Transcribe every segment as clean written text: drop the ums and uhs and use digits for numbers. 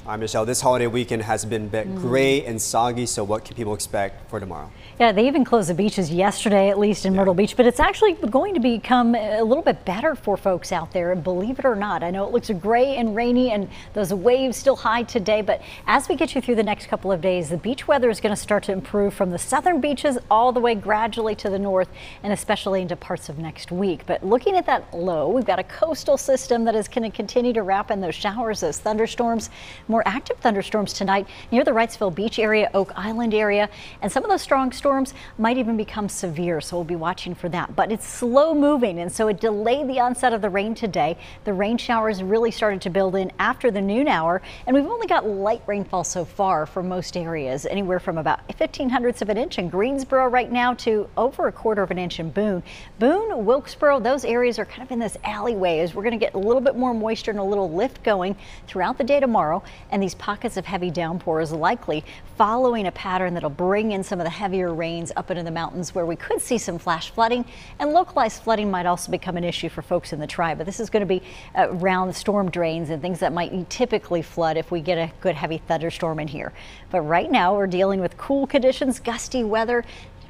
All right, Michelle, this holiday weekend has been a bit gray and soggy, so what can people expect for tomorrow? Yeah, they even closed the beaches yesterday, at least in Myrtle Beach, but it's actually going to become a little bit better for folks out there, believe it or not. I know it looks gray and rainy and those waves still high today, but as we get you through the next couple of days, the beach weather is going to start to improve from the southern beaches all the way gradually to the north and especially into parts of next week. But looking at that low, we've got a coastal system that is going to continue to wrap in those showers, those thunderstorms, more active thunderstorms tonight near the Wrightsville Beach area, Oak Island area, and some of those strong storms might even become severe, so we'll be watching for that. But it's slow moving, and so it delayed the onset of the rain today. The rain showers really started to build in after the noon hour, and we've only got light rainfall so far for most areas, anywhere from about 0.15 of an inch in Greensboro right now to over 1/4 of an inch in Boone. Boone, Wilkesboro, those areas are kind of in this alleyway as we're going to get a little bit more moisture and a little lift going throughout the day tomorrow, and these pockets of heavy downpours likely following a pattern that'll bring in some of the heavier rains up into the mountains where we could see some flash flooding, and localized flooding might also become an issue for folks in the Tri. But this is going to be around storm drains and things that might typically flood if we get a good heavy thunderstorm in here. But right now we're dealing with cool conditions, gusty weather.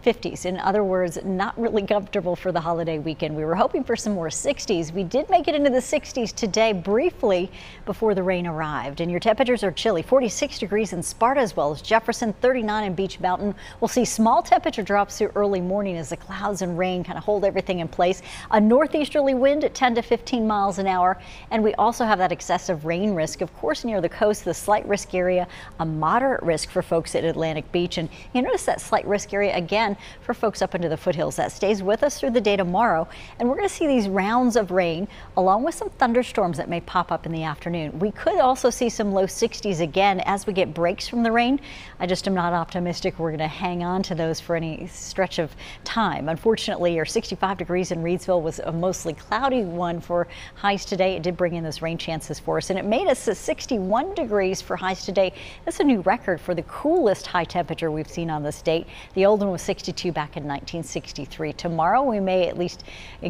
50s. In other words, not really comfortable for the holiday weekend. We were hoping for some more 60s. We did make it into the 60s today briefly before the rain arrived. And your temperatures are chilly. 46 degrees in Sparta as well as Jefferson, 39 in Beach Mountain. We'll see small temperature drops through early morning as the clouds and rain kind of hold everything in place. A northeasterly wind at 10 to 15 miles an hour. And we also have that excessive rain risk, of course, near the coast, the slight risk area, a moderate risk for folks at Atlantic Beach. And you notice that slight risk area again for folks up into the foothills. That stays with us through the day tomorrow, and we're going to see these rounds of rain along with some thunderstorms that may pop up in the afternoon. We could also see some low 60s again as we get breaks from the rain. I just am not optimistic we're going to hang on to those for any stretch of time. Unfortunately, our 65 degrees in Reidsville was a mostly cloudy one for highs today. It did bring in those rain chances for us, and it made us 61 degrees for highs today. That's a new record for the coolest high temperature we've seen on the state. The old one was 62 back in 1963. Tomorrow we may at least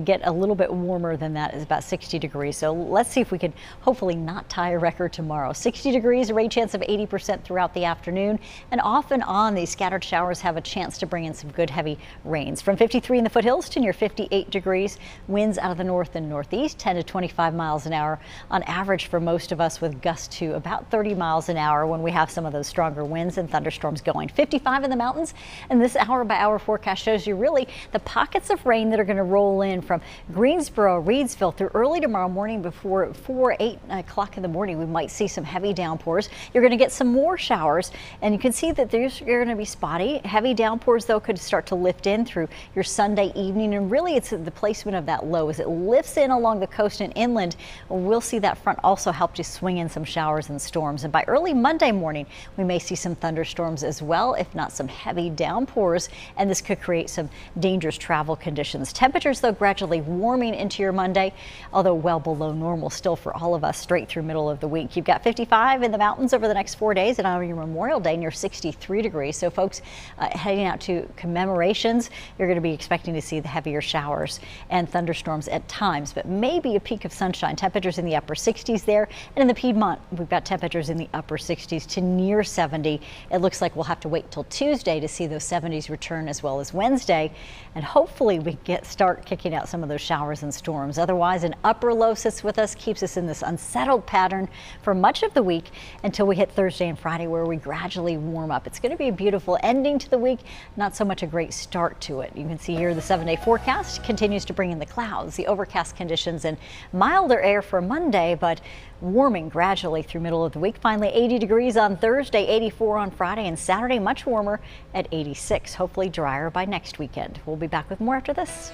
get a little bit warmer than that. It's about 60 degrees. So let's see if we can hopefully not tie a record tomorrow. 60 degrees, a rain chance of 80% throughout the afternoon, and off and on these scattered showers have a chance to bring in some good heavy rains. From 53 in the foothills to near 58 degrees. Winds out of the north and northeast 10 to 25 miles an hour on average for most of us, with gusts to about 30 miles an hour when we have some of those stronger winds and thunderstorms going. 55 in the mountains, and this hour by hour forecast shows you really the pockets of rain that are going to roll in from Greensboro, Reidsville through early tomorrow morning. Before 8 o'clock in the morning, we might see some heavy downpours. You're going to get some more showers, and you can see that they're going to be spotty. Heavy downpours, though, could start to lift in through your Sunday evening, and really it's the placement of that low as it lifts in along the coast and inland. We'll see that front also help to swing in some showers and storms, and by early Monday morning we may see some thunderstorms as well, if not some heavy downpours, and this could create some dangerous travel conditions. Temperatures, though, gradually warming into your Monday, although well below normal still for all of us straight through middle of the week. You've got 55 in the mountains over the next 4 days, and on your Memorial Day near 63 degrees. So folks heading out to commemorations, you're going to be expecting to see the heavier showers and thunderstorms at times, but maybe a peak of sunshine. Temperatures in the upper 60s there, and in the Piedmont we've got temperatures in the upper 60s to near 70. It looks like we'll have to wait till Tuesday to see those 70s return, as well as Wednesday, and hopefully we start kicking out some of those showers and storms. Otherwise, an upper low sits with us, keeps us in this unsettled pattern for much of the week until we hit Thursday and Friday, where we gradually warm up. It's going to be a beautiful ending to the week, not so much a great start to it. You can see here the 7-day forecast continues to bring in the clouds, the overcast conditions, and milder air for Monday, but warming gradually through middle of the week. Finally 80 degrees on Thursday, 84 on Friday, and Saturday much warmer at 86. Hopefully drier by next weekend. We'll be back with more after this.